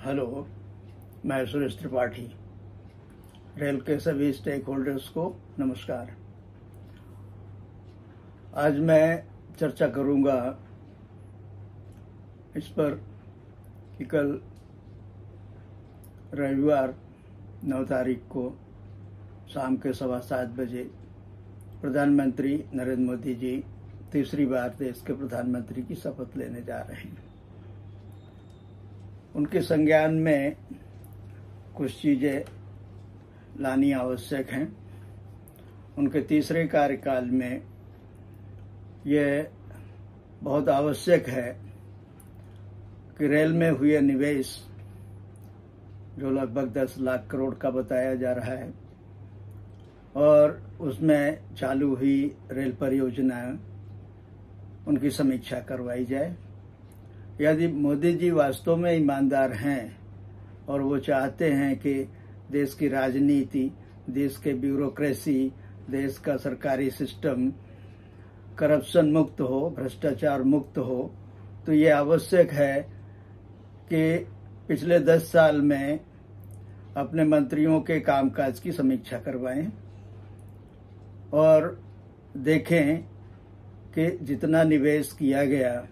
Hello, मैं Suresh Tripathi. Rail के सभी स्टेक होल्डर्स को नमस्कार। आज मैं चर्चा करूंगा इस पर कि कल रविवार 9 तारीख को शाम के 7:15 बजे प्रधानमंत्री नरेंद्र मोदी जी तीसरी बार देश के प्रधानमंत्री की शपथ लेने जा रहे हैं। उनके संज्ञान में कुछ चीजें लानी आवश्यक हैं। उनके तीसरे कार्यकाल में यह बहुत आवश्यक है कि रेल में हुए निवेश जो लगभग 10 लाख करोड़ का बताया जा रहा है और उसमें चालू हुई रेल परियोजनाएं उनकी समीक्षा करवाई जाए। यदि मोदी जी वास्तव में ईमानदार हैं और वो चाहते हैं कि देश की राजनीति, देश के ब्यूरोक्रेसी, देश का सरकारी सिस्टम करप्शन मुक्त हो, भ्रष्टाचार मुक्त हो, तो ये आवश्यक है कि पिछले 10 साल में अपने मंत्रियों के कामकाज की समीक्षा करवाएं और देखें कि जितना निवेश किया गया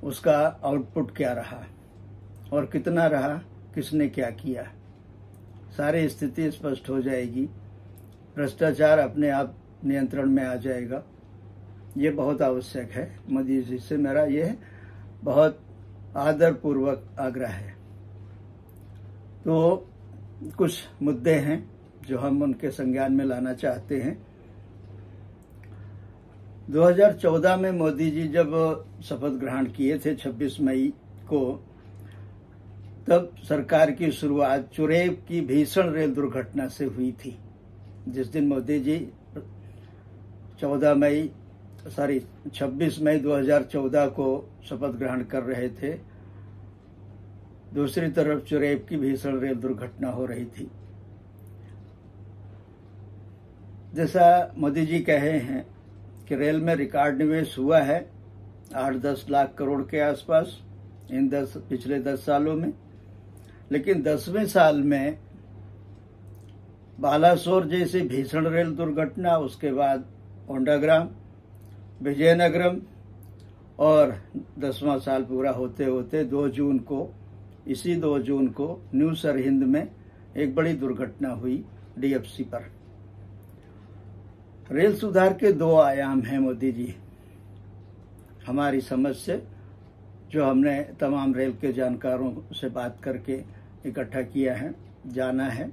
उसका आउटपुट क्या रहा और कितना रहा, किसने क्या किया। सारी स्थिति स्पष्ट हो जाएगी, भ्रष्टाचार अपने आप नियंत्रण में आ जाएगा। ये बहुत आवश्यक है। मोदी जी से मेरा यह बहुत आदरपूर्वक आग्रह है। तो कुछ मुद्दे हैं जो हम उनके संज्ञान में लाना चाहते हैं। 2014 में मोदी जी जब शपथ ग्रहण किए थे 26 मई को, तब सरकार की शुरुआत चुरेब की भीषण रेल दुर्घटना से हुई थी। जिस दिन मोदी जी 26 मई 2014 को शपथ ग्रहण कर रहे थे, दूसरी तरफ चुरेब की भीषण रेल दुर्घटना हो रही थी। जैसा मोदी जी कहे हैं कि रेल में रिकॉर्ड निवेश हुआ है 8-10 लाख करोड़ के आसपास इन पिछले 10 सालों में। लेकिन 10वें साल में बालासोर जैसी भीषण रेल दुर्घटना, उसके बाद ओंडाग्राम, विजयनगरम और 10वां साल पूरा होते होते 2 जून को न्यू सरहिंद में एक बड़ी दुर्घटना हुई डीएफसी पर। रेल सुधार के 2 आयाम हैं मोदी जी, हमारी समझ से, जो हमने तमाम रेल के जानकारों से बात करके इकट्ठा किया है, जाना है।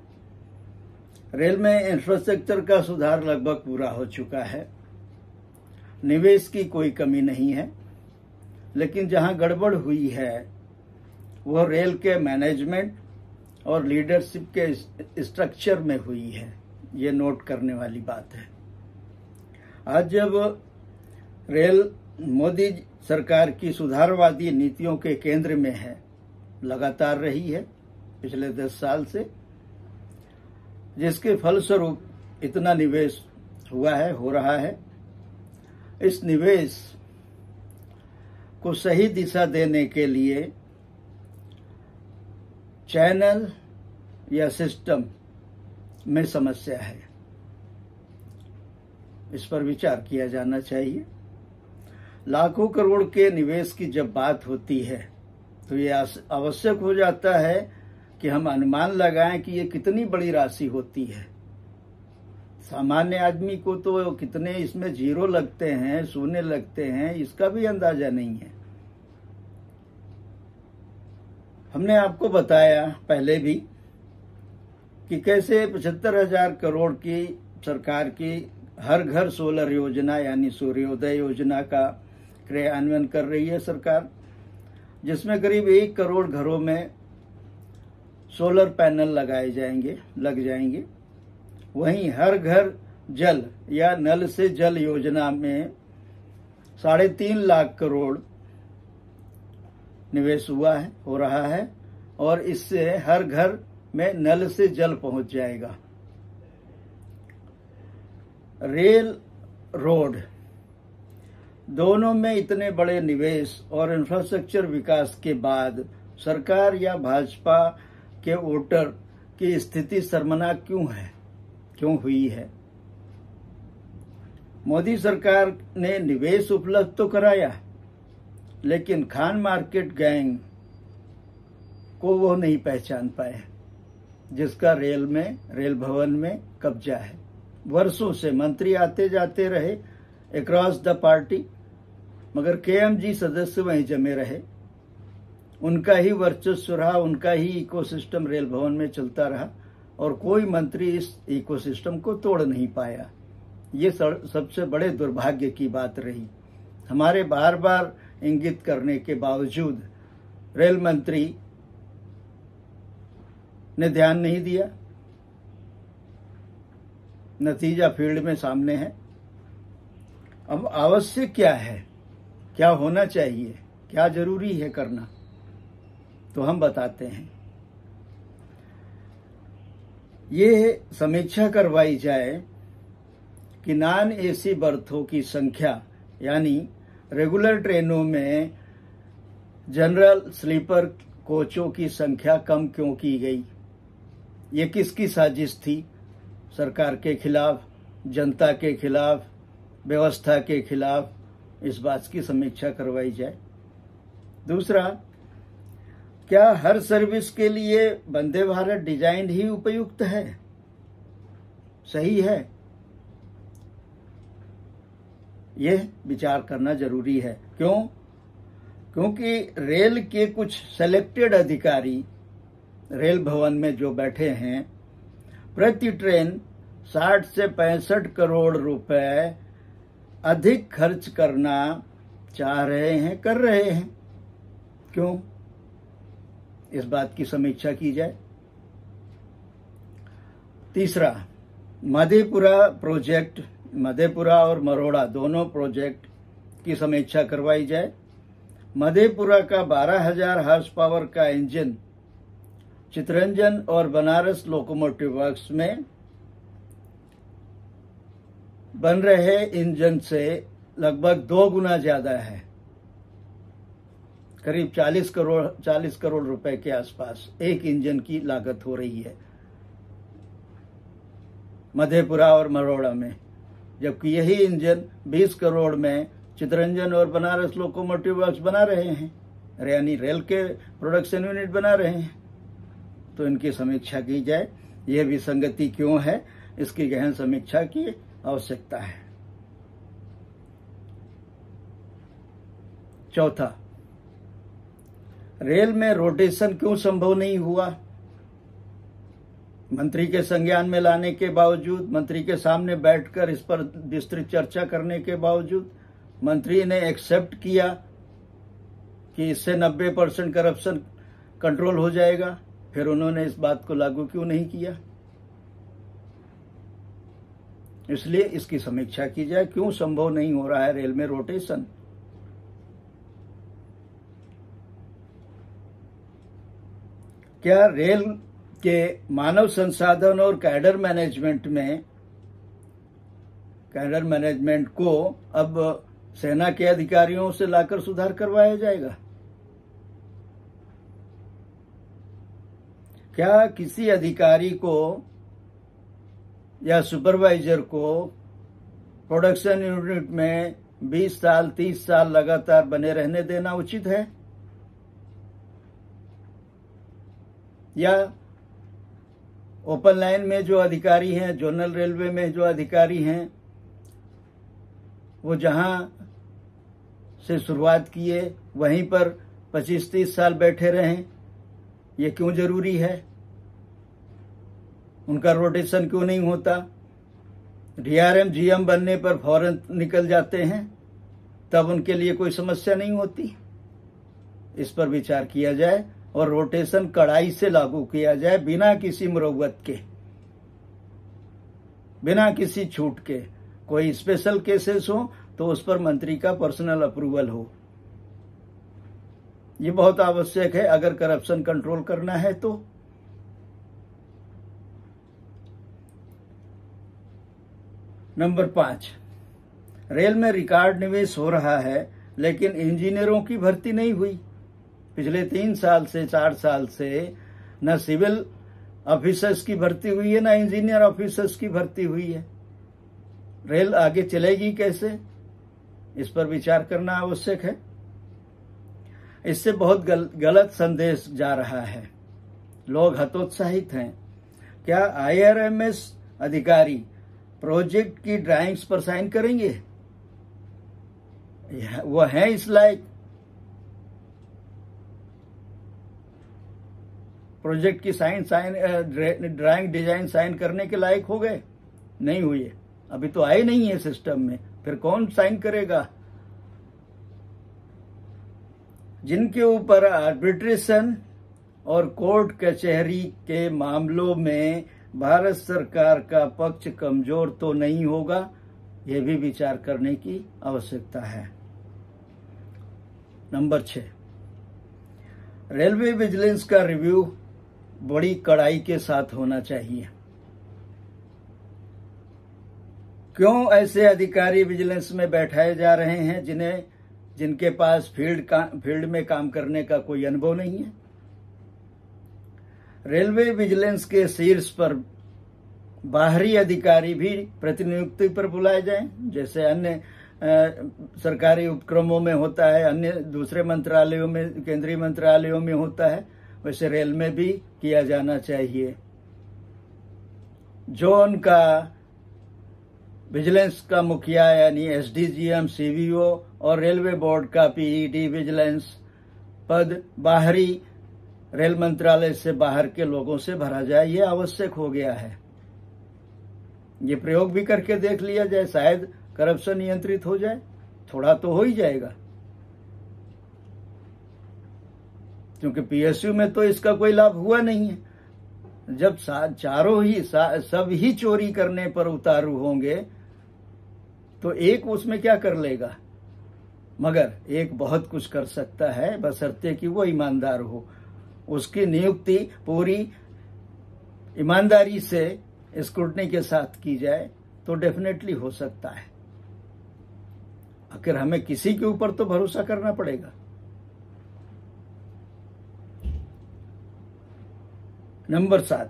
रेल में इंफ्रास्ट्रक्चर का सुधार लगभग पूरा हो चुका है, निवेश की कोई कमी नहीं है। लेकिन जहां गड़बड़ हुई है वो रेल के मैनेजमेंट और लीडरशिप के स्ट्रक्चर में हुई है। ये नोट करने वाली बात है। आज जब रेल मोदी सरकार की सुधारवादी नीतियों के केंद्र में है, लगातार रही है पिछले 10 साल से, जिसके फलस्वरूप इतना निवेश हुआ है, हो रहा है। इस निवेश को सही दिशा देने के लिए चैनल या सिस्टम में समस्या है। इस पर विचार किया जाना चाहिए। लाखों करोड़ के निवेश की जब बात होती है तो ये आवश्यक हो जाता है कि हम अनुमान लगाएं कि ये कितनी बड़ी राशि होती है। सामान्य आदमी को तो कितने इसमें जीरो लगते हैं, शून्य लगते हैं, इसका भी अंदाजा नहीं है। हमने आपको बताया पहले भी कि कैसे 75,000 करोड़ की सरकार की हर घर सोलर योजना यानी सूर्योदय योजना का क्रियान्वयन कर रही है सरकार, जिसमें करीब 1 करोड़ घरों में सोलर पैनल लग जाएंगे। वहीं हर घर जल या नल से जल योजना में 3.5 लाख करोड़ निवेश हो रहा है और इससे हर घर में नल से जल पहुंच जाएगा। रेल, रोड दोनों में इतने बड़े निवेश और इंफ्रास्ट्रक्चर विकास के बाद सरकार या भाजपा के वोटर की स्थिति शर्मनाक क्यों हुई है? मोदी सरकार ने निवेश उपलब्ध तो कराया, लेकिन खान मार्केट गैंग को वो नहीं पहचान पाए जिसका रेल भवन में कब्जा है। वर्षों से मंत्री आते जाते रहे अक्रॉस द पार्टी, मगर केएमजी सदस्य वहीं जमे रहे। उनका ही वर्चस्व रहा, उनका ही इकोसिस्टम रेल भवन में चलता रहा और कोई मंत्री इस इकोसिस्टम को तोड़ नहीं पाया। ये सबसे बड़े दुर्भाग्य की बात रही। हमारे बार बार इंगित करने के बावजूद रेल मंत्री ने ध्यान नहीं दिया। नतीजा फील्ड में सामने है। अब आवश्यक क्या है, क्या होना चाहिए, क्या जरूरी है करना, तो हम बताते हैं। ये समीक्षा करवाई जाए कि नॉन एसी बर्थों की संख्या, यानी रेगुलर ट्रेनों में जनरल स्लीपर कोचों की संख्या कम क्यों की गई। ये किसकी साजिश थी? सरकार के खिलाफ, जनता के खिलाफ, व्यवस्था के खिलाफ? इस बात की समीक्षा करवाई जाए। दूसरा, क्या हर सर्विस के लिए वंदे भारत डिजाइन ही उपयुक्त है, सही है? यह विचार करना जरूरी है। क्योंकि रेल के कुछ सेलेक्टेड अधिकारी रेल भवन में जो बैठे हैं, प्रति ट्रेन 60 से 65 करोड़ रुपए अधिक खर्च करना चाह रहे हैं, कर रहे हैं। क्यों? इस बात की समीक्षा की जाए। तीसरा, मधेपुरा और मरोड़ा दोनों प्रोजेक्ट की समीक्षा करवाई जाए। मधेपुरा का 12,000 हॉर्स पावर का इंजन चितरंजन और बनारस लोकोमोटिव वर्क्स में बन रहे इंजन से लगभग 2 गुना ज्यादा है, करीब 40 करोड़ रुपए के आसपास एक इंजन की लागत हो रही है मधेपुरा और मरोड़ा में, जबकि यही इंजन 20 करोड़ में चितरंजन और बनारस लोकोमोटिव वर्क्स बना रहे हैं, यानी रेल के प्रोडक्शन यूनिट बना रहे हैं। तो इनकी समीक्षा की जाए। यह विसंगति क्यों है, इसकी गहन समीक्षा की आवश्यकता है। चौथा, रेल में रोटेशन क्यों संभव नहीं हुआ? मंत्री के संज्ञान में लाने के बावजूद, मंत्री के सामने बैठकर इस पर विस्तृत चर्चा करने के बावजूद, मंत्री ने एक्सेप्ट किया कि इससे 90% करप्शन कंट्रोल हो जाएगा, फिर उन्होंने इस बात को लागू क्यों नहीं किया? इसलिए इसकी समीक्षा की जाए, क्यों संभव नहीं हो रहा है रेल में रोटेशन। क्या रेल के मानव संसाधन और कैडर मैनेजमेंट को अब सेना के अधिकारियों से लाकर सुधार करवाया जाएगा? क्या किसी अधिकारी को या सुपरवाइजर को प्रोडक्शन यूनिट में 20 साल 30 साल लगातार बने रहने देना उचित है? या ओपन लाइन में जो अधिकारी हैं, जोनल रेलवे में जो अधिकारी हैं, वो जहां से शुरुआत किए वहीं पर 25-30 साल बैठे रहें? ये क्यों जरूरी है? उनका रोटेशन क्यों नहीं होता? डीआरएम जीएम बनने पर फौरन निकल जाते हैं, तब उनके लिए कोई समस्या नहीं होती। इस पर विचार किया जाए और रोटेशन कड़ाई से लागू किया जाए, बिना किसी मुरव्वत के, बिना किसी छूट के। कोई स्पेशल केसेस हो तो उस पर मंत्री का पर्सनल अप्रूवल हो। ये बहुत आवश्यक है अगर करप्शन कंट्रोल करना है तो। नंबर 5, रेल में रिकॉर्ड निवेश हो रहा है लेकिन इंजीनियरों की भर्ती नहीं हुई। पिछले 3 साल से 4 साल से न सिविल ऑफिसर्स की भर्ती हुई है, न इंजीनियर ऑफिसर्स की भर्ती हुई है। रेल आगे चलेगी कैसे, इस पर विचार करना आवश्यक है। इससे बहुत गलत संदेश जा रहा है। लोग हतोत्साहित हैं। क्या IRMS अधिकारी प्रोजेक्ट की ड्राइंग्स पर साइन करेंगे? वो हैं इस लायक? प्रोजेक्ट की ड्राइंग डिजाइन साइन करने के लायक हो गए? नहीं हुए। अभी तो आए नहीं है सिस्टम में, फिर कौन साइन करेगा? जिनके ऊपर आर्बिट्रेशन और कोर्ट कचहरी के मामलों में भारत सरकार का पक्ष कमजोर तो नहीं होगा, यह भी विचार करने की आवश्यकता है। नंबर 6, रेलवे विजिलेंस का रिव्यू बड़ी कड़ाई के साथ होना चाहिए। क्यों ऐसे अधिकारी विजिलेंस में बैठाए जा रहे हैं जिनके पास फील्ड में काम करने का कोई अनुभव नहीं है? रेलवे विजिलेंस के शीर्ष पर बाहरी अधिकारी भी प्रतिनियुक्ति पर बुलाए जाएं, जैसे अन्य सरकारी उपक्रमों में होता है, अन्य दूसरे मंत्रालयों में, केंद्रीय मंत्रालयों में होता है, वैसे रेल में भी किया जाना चाहिए। जो उनका विजिलेंस का मुखिया यानी SDGM, CVO और रेलवे बोर्ड का PED विजिलेंस पद बाहरी रेल मंत्रालय से बाहर के लोगों से भरा जाए, ये आवश्यक हो गया है। ये प्रयोग भी करके देख लिया जाए, शायद करप्शन नियंत्रित हो जाए। थोड़ा तो हो ही जाएगा, क्योंकि PSU में तो इसका कोई लाभ हुआ नहीं है। जब सब ही चोरी करने पर उतारू होंगे तो एक उसमें क्या कर लेगा? मगर एक बहुत कुछ कर सकता है, बशर्ते कि वो ईमानदार हो। उसकी नियुक्ति पूरी ईमानदारी से स्क्रूटनी के साथ की जाए तो डेफिनेटली हो सकता है। आखिर हमें किसी के ऊपर तो भरोसा करना पड़ेगा। नंबर 7,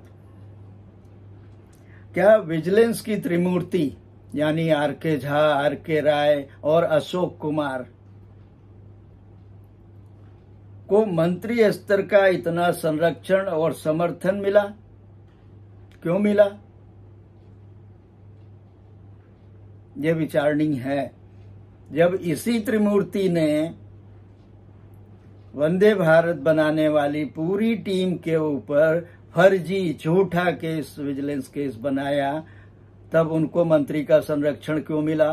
क्या विजिलेंस की त्रिमूर्ति यानी RK झा, RK राय और अशोक कुमार को मंत्री स्तर का इतना संरक्षण और समर्थन मिला? क्यों मिला? यह विचारणीय है। जब इसी त्रिमूर्ति ने वंदे भारत बनाने वाली पूरी टीम के ऊपर फर्जी झूठा केस, विजिलेंस केस बनाया, तब उनको मंत्री का संरक्षण क्यों मिला?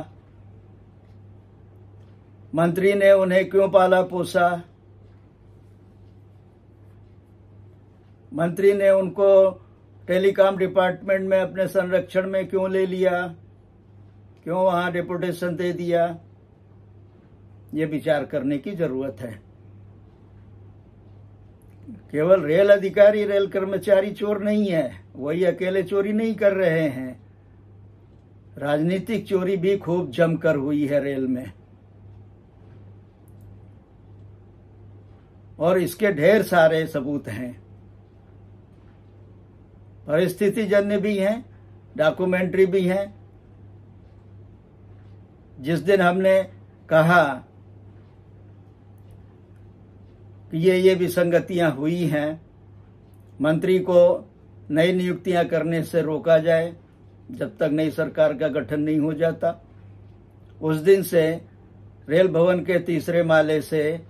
मंत्री ने उन्हें क्यों पाला पोसा? मंत्री ने उनको टेलीकॉम डिपार्टमेंट में अपने संरक्षण में क्यों ले लिया? क्यों वहां डेपुटेशन दे दिया? ये विचार करने की जरूरत है। केवल रेल अधिकारी, रेल कर्मचारी चोर नहीं है, वही अकेले चोरी नहीं कर रहे हैं। राजनीतिक चोरी भी खूब जमकर हुई है रेल में, और इसके ढेर सारे सबूत हैं। परिस्थिति जन्य भी हैं, डॉक्यूमेंट्री भी हैं। जिस दिन हमने कहा कि ये विसंगतियां हुई हैं, मंत्री को नई नियुक्तियां करने से रोका जाए जब तक नई सरकार का गठन नहीं हो जाता, उस दिन से रेल भवन के तीसरे माले से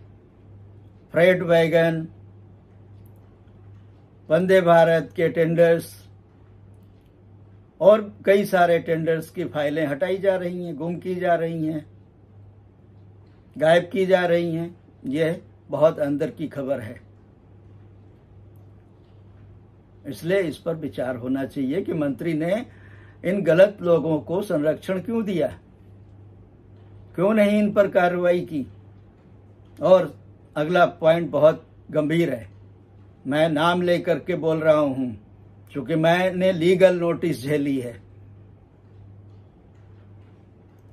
फ्रेट वैगन, वंदे भारत के टेंडर्स और कई सारे टेंडर्स की फाइलें हटाई जा रही हैं, गुम की जा रही हैं, गायब की जा रही हैं। यह बहुत अंदर की खबर है। इसलिए इस पर विचार होना चाहिए कि मंत्री ने इन गलत लोगों को संरक्षण क्यों दिया, क्यों नहीं इन पर कार्रवाई की। और अगला पॉइंट बहुत गंभीर है, मैं नाम लेकर के बोल रहा हूं क्योंकि मैंने लीगल नोटिस झेली है।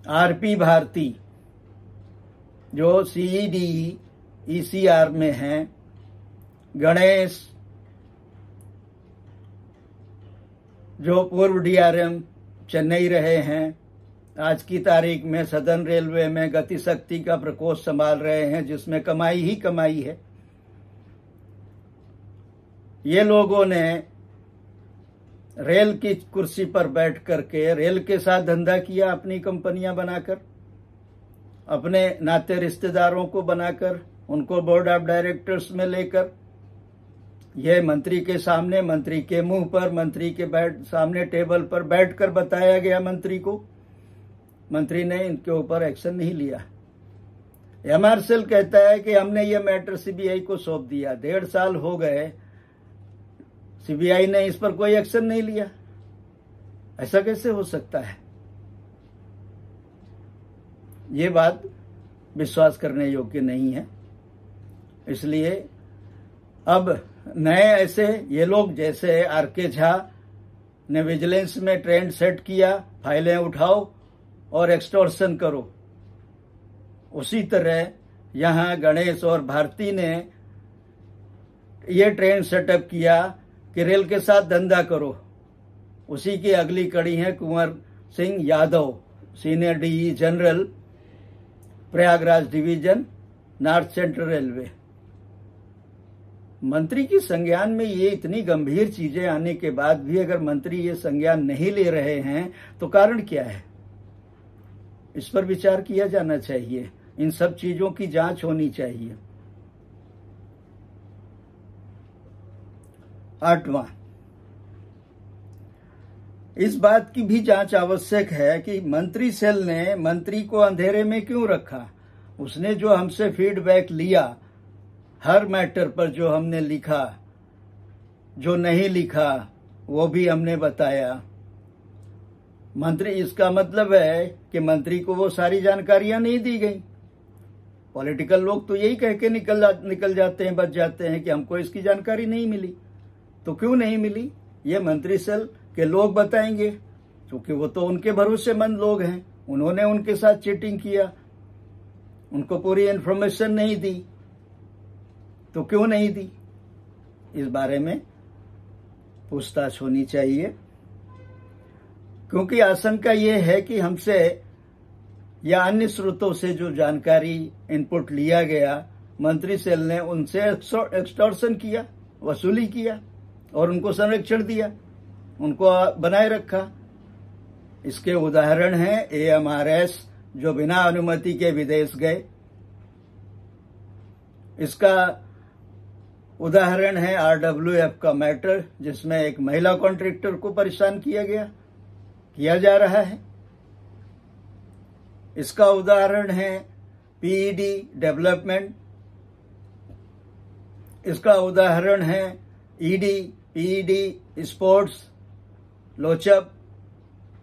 RP भारती जो CED ECR में हैं, गणेश जो पूर्व डीआरएम चेन्नई रहे हैं, आज की तारीख में सदर्न रेलवे में गति शक्ति का प्रकोष्ठ संभाल रहे हैं, जिसमें कमाई ही कमाई है। ये लोगों ने रेल की कुर्सी पर बैठ करके रेल के साथ धंधा किया, अपनी कंपनियां बनाकर, अपने नाते रिश्तेदारों को बनाकर, उनको बोर्ड ऑफ डायरेक्टर्स में लेकर। यह मंत्री के सामने, मंत्री के मुंह पर, मंत्री के सामने टेबल पर बैठकर बताया गया मंत्री को। मंत्री ने इनके ऊपर एक्शन नहीं लिया। एमआरसीएल कहता है कि हमने ये मैटर सीबीआई को सौंप दिया। 1.5 साल हो गए, सीबीआई ने इस पर कोई एक्शन नहीं लिया। ऐसा कैसे हो सकता है? ये बात विश्वास करने योग्य नहीं है। इसलिए अब नए ऐसे ये लोग, जैसे आरके झा ने विजिलेंस में ट्रेंड सेट किया, फाइलें उठाओ और एक्सटॉर्शन करो, उसी तरह यहां गणेश और भारती ने ये ट्रेंड सेटअप किया कि रेल के साथ धंधा करो। उसी की अगली कड़ी है Kunwar Singh Yadav, senior DE general, Prayagraj division, north central railway. मंत्री की संज्ञान में ये इतनी गंभीर चीजें आने के बाद भी अगर मंत्री ये संज्ञान नहीं ले रहे हैं तो कारण क्या है? इस पर विचार किया जाना चाहिए। इन सब चीजों की जांच होनी चाहिए। 8वां, इस बात की भी जांच आवश्यक है कि मंत्री सेल ने मंत्री को अंधेरे में क्यों रखा। उसने जो हमसे फीडबैक लिया, हर मैटर पर जो हमने लिखा, जो नहीं लिखा वो भी हमने बताया। मंत्री, इसका मतलब है कि मंत्री को वो सारी जानकारियां नहीं दी गई। पॉलिटिकल लोग तो यही कह के निकल जाते हैं, बच जाते हैं कि हमको इसकी जानकारी नहीं मिली। तो क्यों नहीं मिली ये मंत्री सेल के लोग बताएंगे, क्योंकि वो तो उनके भरोसेमंद लोग हैं। उन्होंने उनके साथ चीटिंग किया, उनको पूरी इन्फॉर्मेशन नहीं दी। तो क्यों नहीं दी, इस बारे में पूछताछ होनी चाहिए। क्योंकि आशंका ये है कि हमसे या अन्य स्रोतों से जो जानकारी इनपुट लिया गया, मंत्री सेल ने उनसे एक्सटॉर्शन किया, वसूली किया और उनको संरक्षण दिया, उनको बनाए रखा। इसके उदाहरण हैं एएमआरएस जो बिना अनुमति के विदेश गए। इसका उदाहरण है आरडब्ल्यूएफ का मैटर, जिसमें एक महिला कॉन्ट्रैक्टर को परेशान किया जा रहा है। इसका उदाहरण है पीईडी डेवलपमेंट। इसका उदाहरण है ईडी, पीईडी स्पोर्ट्स, लोचब,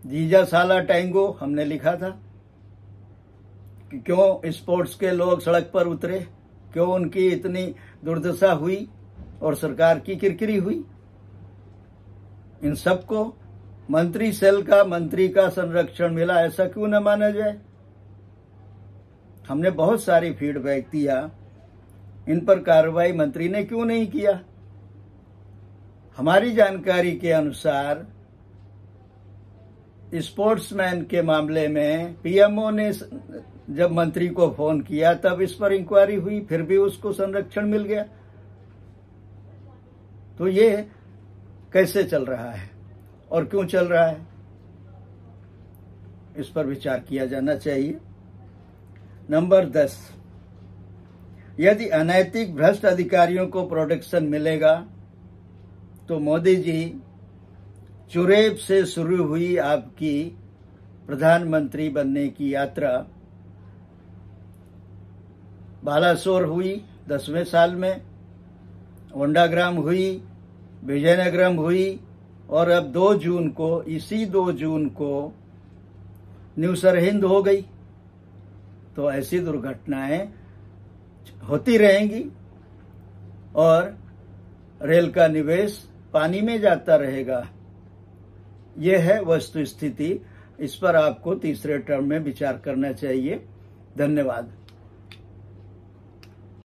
जीजा साला टैंगो। हमने लिखा था कि क्यों स्पोर्ट्स के लोग सड़क पर उतरे, क्यों उनकी इतनी दुर्दशा हुई और सरकार की किरकिरी हुई। इन सबको मंत्री सेल का, मंत्री का संरक्षण मिला, ऐसा क्यों न माना जाए। हमने बहुत सारी फीडबैक दिया, इन पर कार्रवाई मंत्री ने क्यों नहीं किया। हमारी जानकारी के अनुसार स्पोर्ट्समैन के मामले में पीएमओ ने जब मंत्री को फोन किया तब इस पर इंक्वायरी हुई, फिर भी उसको संरक्षण मिल गया। तो ये कैसे चल रहा है और क्यों चल रहा है, इस पर विचार किया जाना चाहिए। नंबर 10, यदि अनैतिक भ्रष्ट अधिकारियों को प्रोटेक्शन मिलेगा तो मोदी जी चुरेब से शुरू हुई आपकी प्रधानमंत्री बनने की यात्रा, बालासोर हुई 10वें साल में, ओंडाग्राम हुई, विजयनगरम हुई और अब 2 जून को, इसी 2 जून को न्यू सरहिंद हो गई। तो ऐसी दुर्घटनाएं होती रहेंगी और रेल का निवेश पानी में जाता रहेगा। यह है वस्तु स्थिति। इस पर आपको तीसरे टर्म में विचार करना चाहिए। धन्यवाद।